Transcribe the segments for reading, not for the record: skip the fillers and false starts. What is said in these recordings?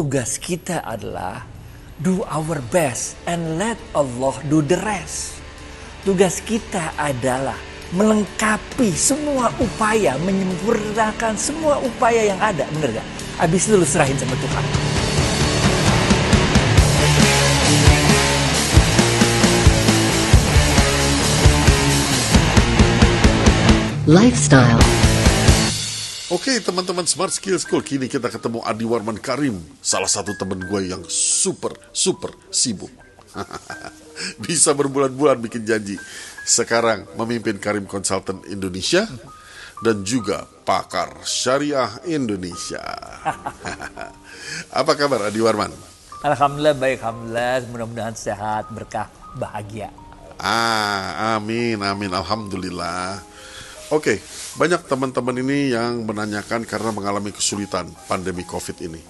tugas kita adalah do our best and let Allah do the rest. Tugas kita adalah melengkapi semua upaya, menyempurnakan semua upaya yang ada, bener gak? Habis itu lu serahin sama Tuhan. Lifestyle. Oke teman-teman Smart Skill School, kini kita ketemu Adi Warman Karim, salah satu teman gue yang super sibuk. Bisa berbulan-bulan bikin janji. Sekarang memimpin Karim Consultant Indonesia dan juga pakar syariah Indonesia. Apa kabar Adi Warman? Alhamdulillah baik, alhamdulillah. Mudah-mudahan sehat, berkah, bahagia. Amin, alhamdulillah. Oke, banyak teman-teman ini yang menanyakan karena mengalami kesulitan pandemi COVID ini.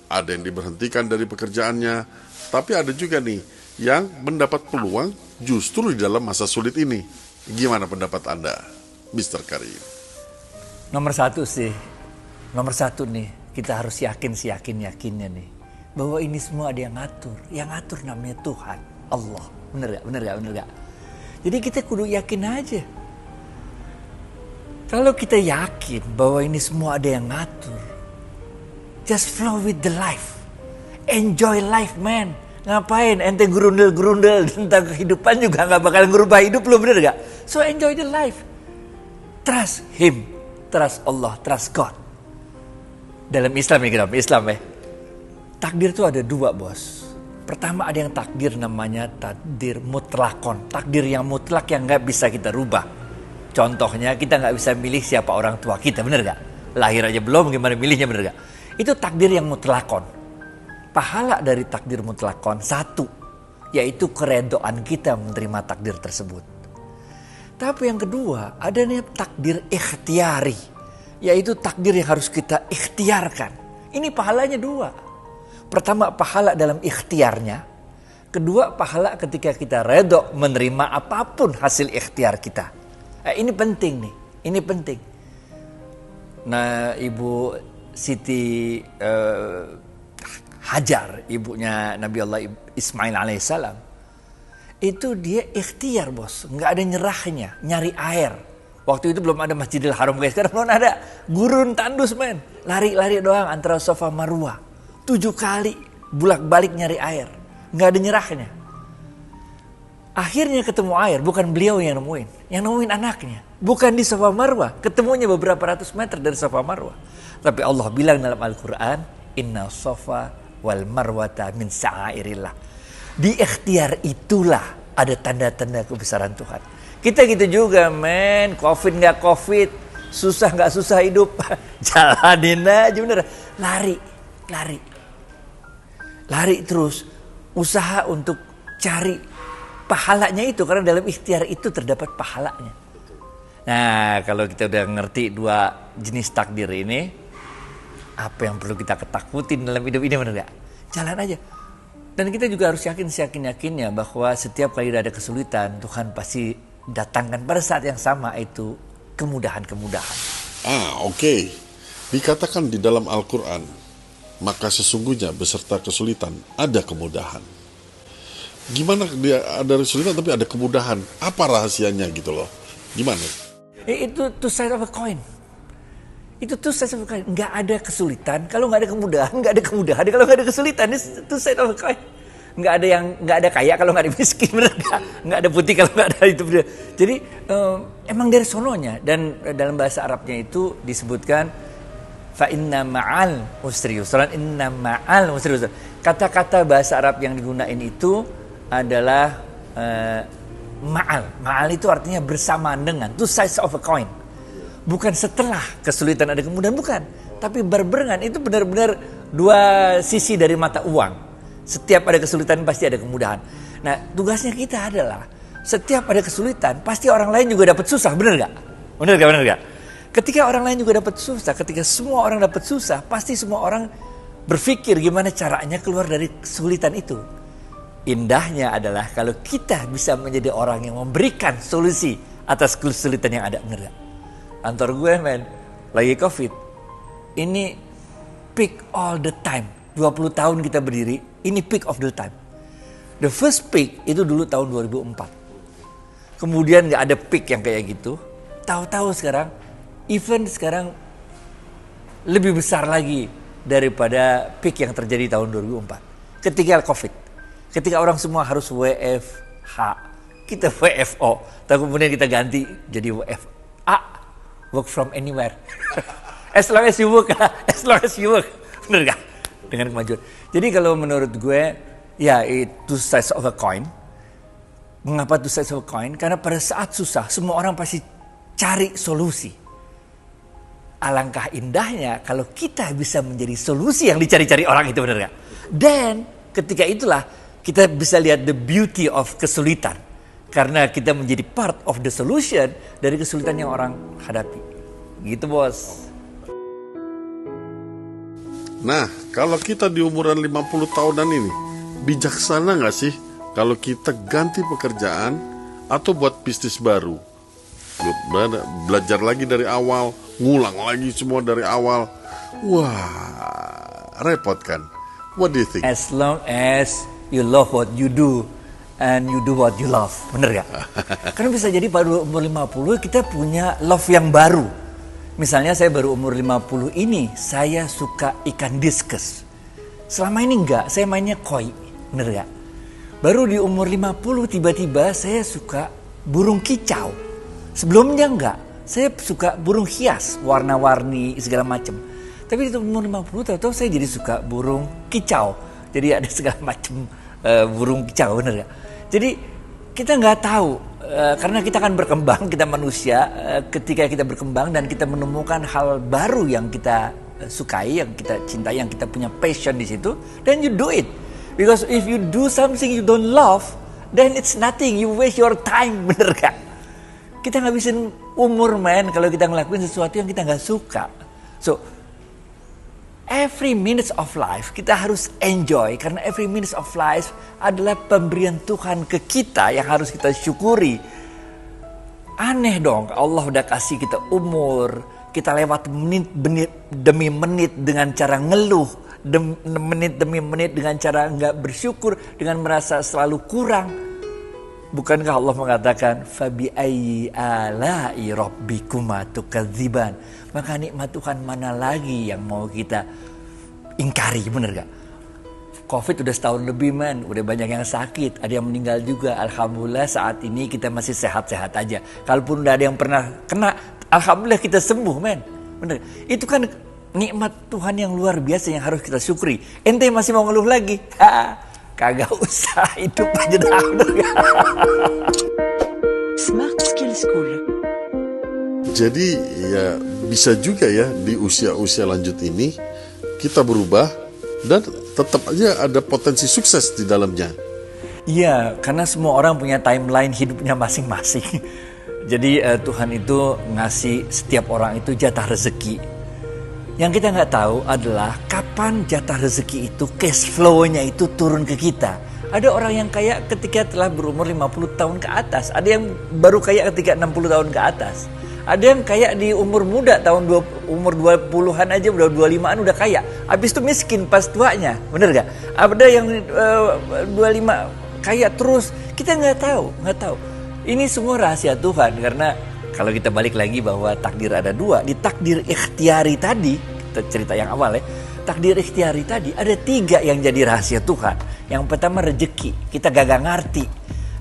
Ada yang diberhentikan dari pekerjaannya, tapi ada juga nih yang mendapat peluang justru di dalam masa sulit ini. Gimana pendapat Anda, Mr. Karim? Nomor satu nih, kita harus yakinnya nih, bahwa ini semua ada yang ngatur namanya Tuhan, Allah. Bener gak? Jadi kita kudu yakin aja. Kalau kita yakin bahwa ini semua ada yang ngatur, just flow with the life. Enjoy life, man. Ngapain ente gerundel tentang kehidupan juga gak bakal ngerubah hidup lo, bener gak? So enjoy the life. Trust Him. Trust Allah. Trust God. Dalam Islam ya. Takdir itu ada dua, bos. Pertama ada yang takdir namanya takdir mutlakon. Takdir yang mutlak yang gak bisa kita rubah. Contohnya kita gak bisa milih siapa orang tua kita, bener gak? Lahir aja belum, gimana milihnya, bener gak? Itu takdir yang mutlakon. Pahala dari takdir mutlakon satu, yaitu keredoan kita menerima takdir tersebut. Tapi yang kedua, ada nih takdir ikhtiari, yaitu takdir yang harus kita ikhtiarkan. Ini pahalanya dua. Pertama, pahala dalam ikhtiarnya. Kedua, pahala ketika kita redho menerima apapun hasil ikhtiar kita. Ini penting nih, ini penting. Nah, Ibu Siti Hajar, ibunya Nabi Allah Ismail alaihissalam, itu dia ikhtiar, bos, nggak ada nyerahnya, nyari air. Waktu itu belum ada Masjidil Haram, guys. Sekarang belum ada, gurun tandus, men, lari doang antara Safa Marwah, 7 kali bolak-balik nyari air, nggak ada nyerahnya. Akhirnya ketemu air, bukan beliau yang nemuin anaknya. Bukan di Safa Marwah, ketemunya beberapa ratus meter dari Safa Marwah. Tapi Allah bilang dalam Al-Quran, Inna Safa wal Marwata min sa'airillah. Di ikhtiar itulah ada tanda-tanda kebesaran Tuhan. Kita gitu juga, men. Covid gak Covid, susah gak susah hidup. Jalanin aja, bener. Lari terus. Usaha untuk cari pahalanya itu, karena dalam ikhtiar itu terdapat pahalanya. Nah, kalau kita udah ngerti dua jenis takdir ini, apa yang perlu kita ketakutin dalam hidup ini, benar gak? Jalan aja. Dan kita juga harus yakinnya bahwa setiap kali ada kesulitan, Tuhan pasti datangkan pada saat yang sama itu kemudahan-kemudahan. Oke. Dikatakan di dalam Al-Quran, maka sesungguhnya beserta kesulitan ada kemudahan. Gimana dia ada kesulitan tapi ada kemudahan? Apa rahasianya gitu loh? Gimana? Itu two side of a coin. Itu two side of a coin. Nggak ada kesulitan kalau nggak ada kemudahan. Nggak ada kemudahan kalau nggak ada kesulitan. Itu two side of a coin. Nggak ada kaya kalau nggak ada miskin. Bener nggak? Nggak ada putih kalau nggak ada itu. Jadi emang dari sononya. Dan dalam bahasa Arabnya itu disebutkan fa inna ma'al usri yusran, inna ma'al usri yusran. Kata-kata bahasa Arab yang digunain itu adalah ma'al itu artinya bersamaan dengan, two sides of a coin. Bukan setelah kesulitan ada kemudahan, bukan, tapi berbarengan. Itu benar-benar dua sisi dari mata uang. Setiap ada kesulitan pasti ada kemudahan. Nah, tugasnya kita adalah setiap ada kesulitan pasti orang lain juga dapat susah, benar gak? Ketika orang lain juga dapat susah, ketika semua orang dapat susah, pasti semua orang berpikir gimana caranya keluar dari kesulitan itu. Indahnya adalah kalau kita bisa menjadi orang yang memberikan solusi atas kesulitan yang ada, bener gak? Kantor gue, men, lagi COVID. Ini peak all the time. 20 tahun kita berdiri, ini peak of the time. The first peak itu dulu tahun 2004. Kemudian nggak ada peak yang kayak gitu. Tahu-tahu sekarang, event sekarang lebih besar lagi daripada peak yang terjadi tahun 2004. Ketika COVID, ketika orang semua harus WFH, kita WFO, tapi kemudian kita ganti jadi WFA, work from anywhere. As long as you work, bener gak? Dengan kemajuan. Jadi kalau menurut gue, ya itu two sides of a coin. Mengapa two sides of a coin? Karena pada saat susah, semua orang pasti cari solusi. Alangkah indahnya kalau kita bisa menjadi solusi yang dicari-cari orang itu, bener gak? Dan ketika itulah kita bisa lihat the beauty of kesulitan. Karena kita menjadi part of the solution dari kesulitan yang orang hadapi. Gitu bos. Nah, kalau kita di umuran 50 tahunan ini, bijaksana nggak sih kalau kita ganti pekerjaan atau buat bisnis baru? Belajar lagi dari awal, ngulang lagi semua dari awal. Wah, repot kan? What do you think? As long as you love what you do and you do what you love. Bener gak? Karena bisa jadi pada umur 50 kita punya love yang baru. Misalnya saya baru umur 50 ini, saya suka ikan diskus. Selama ini enggak, saya mainnya koi. Bener gak? Baru di umur 50 tiba-tiba saya suka burung kicau. Sebelumnya enggak, saya suka burung hias, warna-warni segala macam. Tapi di umur 50 tahu-tahu saya jadi suka burung kicau. Jadi ada segala macam burung kicau, bener gak? Jadi kita nggak tahu. Karena kita akan berkembang, kita manusia, ketika kita berkembang dan kita menemukan hal baru yang kita sukai, yang kita cintai, yang kita punya passion di situ, then you do it. Because if you do something you don't love, then it's nothing, you waste your time, bener gak? Kita ngabisin umur men kalau kita ngelakuin sesuatu yang kita nggak suka. So, every minute of life kita harus enjoy, karena every minute of life adalah pemberian Tuhan ke kita yang harus kita syukuri. Aneh dong, Allah udah kasih kita umur, kita lewat menit demi menit dengan cara ngeluh, menit demi menit dengan cara nggak bersyukur, dengan merasa selalu kurang. Bukankah Allah mengatakan fabi ayyi ala'i rabbikuma tukadziban? Maka nikmat Tuhan mana lagi yang mau kita ingkari, bener gak? Covid udah setahun lebih man, udah banyak yang sakit, ada yang meninggal juga. Alhamdulillah saat ini kita masih sehat-sehat aja. Kalaupun udah ada yang pernah kena, alhamdulillah kita sembuh man. Bener, itu kan nikmat Tuhan yang luar biasa yang harus kita syukuri. Ente masih mau ngeluh lagi? Kagak usah, hidup aja dah. Smart Skill School. Jadi ya bisa juga ya di usia-usia lanjut ini kita berubah dan tetap aja ada potensi sukses di dalamnya. Iya, karena semua orang punya timeline hidupnya masing-masing. Jadi Tuhan itu ngasih setiap orang itu jatah rezeki. Yang kita nggak tahu adalah kapan jatah rezeki itu, cash flow-nya itu turun ke kita. Ada orang yang kaya ketika telah berumur 50 tahun ke atas. Ada yang baru kaya ketika 60 tahun ke atas. Ada yang kaya di umur muda, umur 20-an aja, udah 25-an udah kaya. Habis itu miskin pas tuanya, bener gak? Ada yang 25 kaya terus, kita nggak tahu. Ini semua rahasia Tuhan, karena kalau kita balik lagi bahwa takdir ada dua, di takdir ikhtiari tadi, kita cerita yang awal ya, takdir ikhtiari tadi ada 3 yang jadi rahasia Tuhan. Yang pertama rezeki, kita gak ngerti.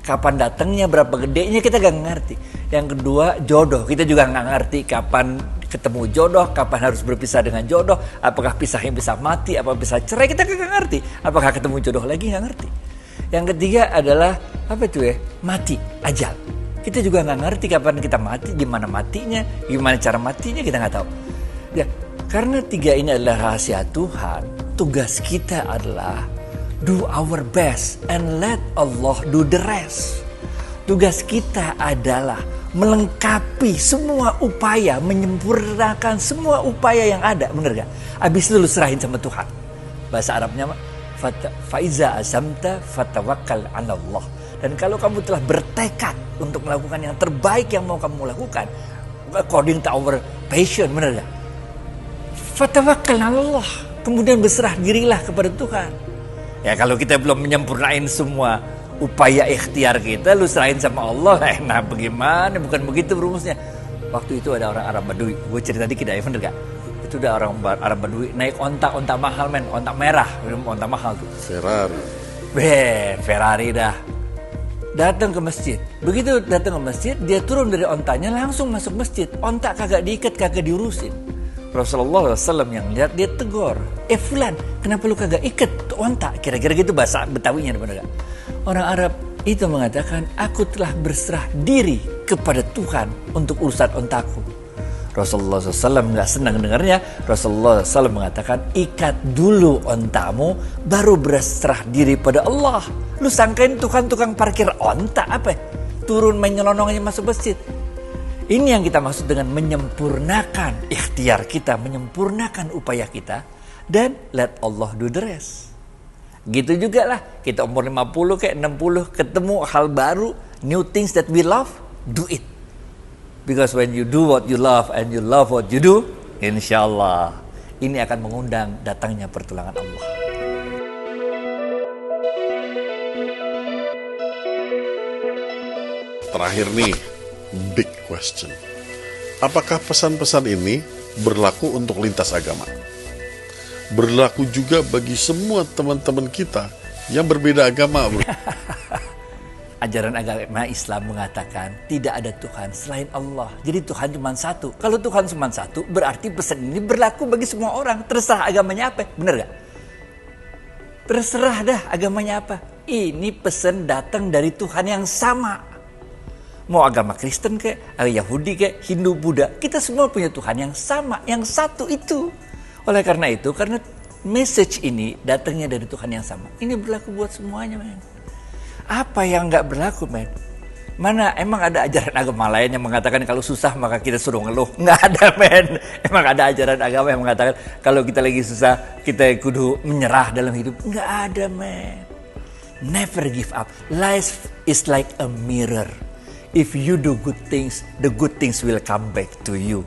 Kapan datangnya, berapa gedenya kita gak ngerti. Yang kedua jodoh, kita juga gak ngerti kapan ketemu jodoh, kapan harus berpisah dengan jodoh. Apakah pisahnya bisa mati, apakah bisa cerai, kita gak ngerti. Apakah ketemu jodoh lagi, gak ngerti. Yang ketiga adalah apa itu ya, mati, ajal. Kita juga nggak ngerti kapan kita mati, gimana matinya, gimana cara matinya, kita nggak tahu. Ya, karena 3 ini adalah rahasia Tuhan, tugas kita adalah do our best and let Allah do the rest. Tugas kita adalah melengkapi semua upaya, menyempurnakan semua upaya yang ada, bener gak? Abis itu lu serahin sama Tuhan. Bahasa Arabnya faiza azamta fatawakkal 'ala Allah. Dan kalau kamu telah bertekad untuk melakukan yang terbaik yang mau kamu lakukan, according to our passion, benar gak? Fatawakkal 'ala Allah. kemudian berserah dirilah kepada Tuhan. Ya kalau kita belum menyempurnain semua upaya ikhtiar kita, lu serahin sama Allah, nah bagaimana? Bukan begitu rumusnya. Waktu itu ada orang Arab Badui, gue cerita dikit ya, bener gak? Itu ada orang Arab Badui naik onta mahal men, onta merah, onta mahal tuh. Ferrari dah. Datang ke masjid. Begitu datang ke masjid, dia turun dari ontanya langsung masuk masjid. Onta kagak diikat, kagak diurusin. Rasulullah SAW yang lihat, dia tegur, fulan, kenapa lu kagak ikat onta? Kira-kira gitu bahasa Betawinya, bener gak? Orang Arab itu mengatakan, aku telah berserah diri kepada Tuhan untuk urusan ontaku. Rasulullah SAW nggak senang dengarnya. Rasulullah SAW mengatakan, ikat dulu ontamu, baru berserah diri pada Allah. Lu sangkain tukang parkir onta apa? Turun main nyelonong aja masuk masjid. Ini yang kita maksud dengan menyempurnakan ikhtiar kita, menyempurnakan upaya kita, dan let Allah do the rest. Gitu juga lah, kita umur 50 kayak 60 ketemu hal baru, new things that we love, do it. Because when you do what you love and you love what you do, insya Allah ini akan mengundang datangnya pertolongan Allah. Terakhir nih, big question. Apakah pesan-pesan ini berlaku untuk lintas agama? Berlaku juga bagi semua teman-teman kita yang berbeda agama, bro. Ajaran agama Islam mengatakan tidak ada Tuhan selain Allah. Jadi Tuhan cuma satu. Kalau Tuhan cuma satu, berarti pesan ini berlaku bagi semua orang. Terserah agamanya apa, bener gak? Terserah dah agamanya apa. Ini pesan datang dari Tuhan yang sama. Mau agama Kristen kayak, Yahudi kayak, Hindu, Buddha, kita semua punya Tuhan yang sama, yang satu itu. Oleh karena itu, karena message ini datangnya dari Tuhan yang sama, ini berlaku buat semuanya, men. Apa yang nggak berlaku, men? Mana emang ada ajaran agama lain yang mengatakan kalau susah maka kita suruh ngeluh? Nggak ada, men. Emang ada ajaran agama yang mengatakan kalau kita lagi susah kita kudu menyerah dalam hidup? Nggak ada, men. Never give up. Life is like a mirror. If you do good things, the good things will come back to you.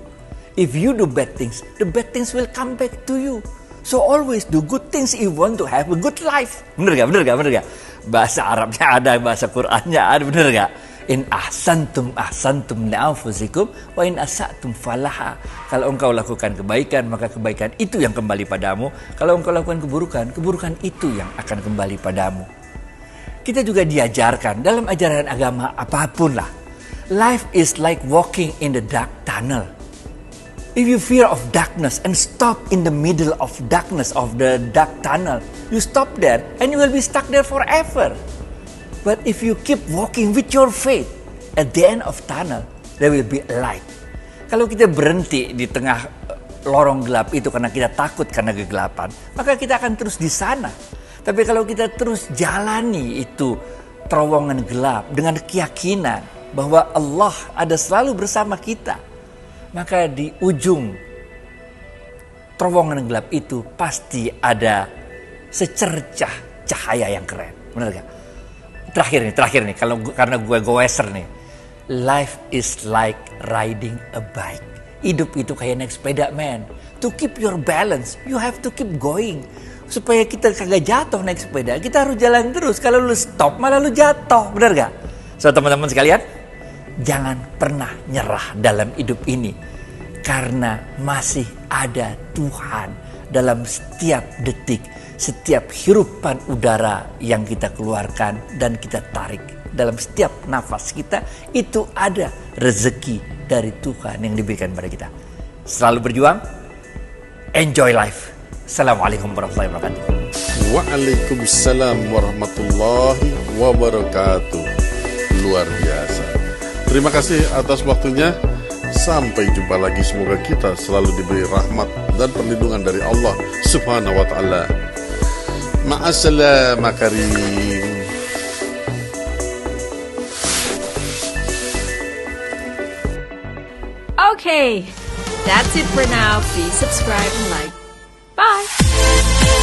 If you do bad things, the bad things will come back to you. So always do good things if you want to have a good life. Bener gak? Bahasa Arabnya ada, bahasa Qur'annya ada, bener gak? In ahsantum li anfusikum wa in asatum falaha. Kalau engkau lakukan kebaikan, maka kebaikan itu yang kembali padamu. Kalau engkau lakukan keburukan, keburukan itu yang akan kembali padamu. Kita juga diajarkan dalam ajaran agama apapun lah. Life is like walking in the dark tunnel. If you fear of darkness and stop in the middle of darkness of the dark tunnel, you stop there and you will be stuck there forever. But if you keep walking with your faith, at the end of tunnel, there will be a light. Kalau kita berhenti di tengah lorong gelap itu karena kita takut karena kegelapan, maka kita akan terus di sana. Tapi kalau kita terus jalani itu terowongan gelap dengan keyakinan bahwa Allah ada selalu bersama kita, maka di ujung terowongan gelap itu pasti ada secercah cahaya yang keren. Benar gak? Terakhir nih, karena gue goeser nih. Life is like riding a bike. Hidup itu kayak naik sepeda, man. To keep your balance, you have to keep going. Supaya kita kagak jatuh naik sepeda, kita harus jalan terus. Kalau lu stop, malah lu jatuh. Benar gak? So teman-teman sekalian, jangan pernah nyerah dalam hidup ini. Karena masih ada Tuhan dalam setiap detik, setiap hirupan udara yang kita keluarkan dan kita tarik. Dalam setiap nafas kita, itu ada rezeki dari Tuhan yang diberikan pada kita. Selalu berjuang, enjoy life. Assalamualaikum warahmatullahi wabarakatuh. Waalaikumsalam warahmatullahi wabarakatuh. Luar biasa. Terima kasih atas waktunya. Sampai jumpa lagi. Semoga kita selalu diberi rahmat dan perlindungan dari Allah Subhanahu wa ta'ala. Ma'assalamah karim. Okay, that's it for now. Please subscribe and like. Bye.